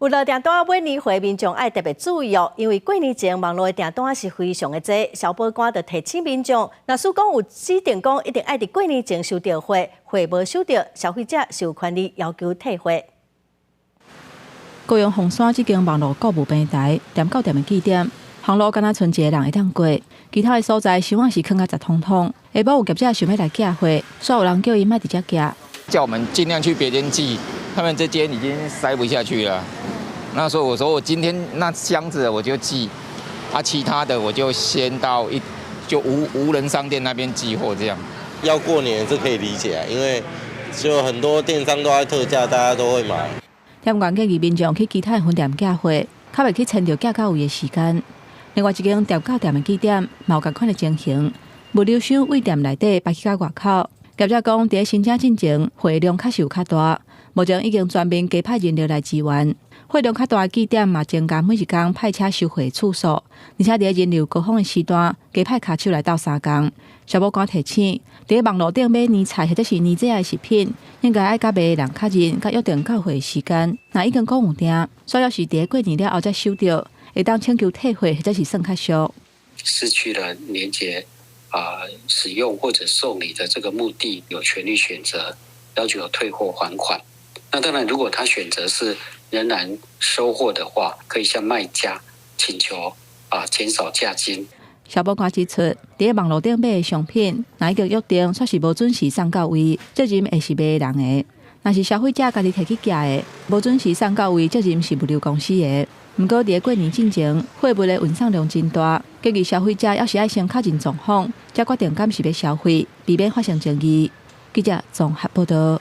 有了订单买年会，民众爱特别注意哦，因为过年前网络的订单是非常的多，消保官就提醒民众，若是讲有指定讲一定爱伫过年前收到货，货无收到，消费者是有权利要求退货。高雄凤山这间网络购物平台，店到店的据点，行路敢若剩一个人会当过，其他的所在箱仔是放甲十通通。下晡有业者想要来寄货，所以有人叫伊莫直接寄，叫我们尽量去别间寄，他们这间已经塞不下去了。那时候我说我今天那箱子我就寄，其他的我就先到无人商店那边寄货这样。要过年是可以理解，因为就很多电商都在特价，大家都会买。店员建议民众去其他的分店寄货，较袂去牵着寄到位的时间。另外一间店到店的据点，嘛有同款的情形，物流箱为店内底摆去到外口。业者讲，伫申请进前，货量确实有较大，目前已经全面加派人力来支援。货量较大的据点嘛，增加每一天派车收货次数，而且伫人流高峰的时段，加派卡手来到3工。消保官提醒，伫网络顶买年菜或者是年节的食品，应该爱甲卖的人较认，甲约定到货时间。若已经讲有订，所以要是伫过年了后才收到，会当请求退货或者是算较俗。失去了年节使用或者送礼的这个目的，有权利选择要求退货还款。那当然，如果他选择是仍然收货的话，可以向卖家请求减少价金。消保官指出，伫网络顶买的商品，若已经约定却是无准时送到位，责任会是卖人的；若是消费者家己摕去寄的，无准时送到位，责任是物流公司的。不过，伫过年进前，货物的运送量真大，建议消费者要是爱先确认状况，才决定敢是要消费，避免发生争议。记者综合报道。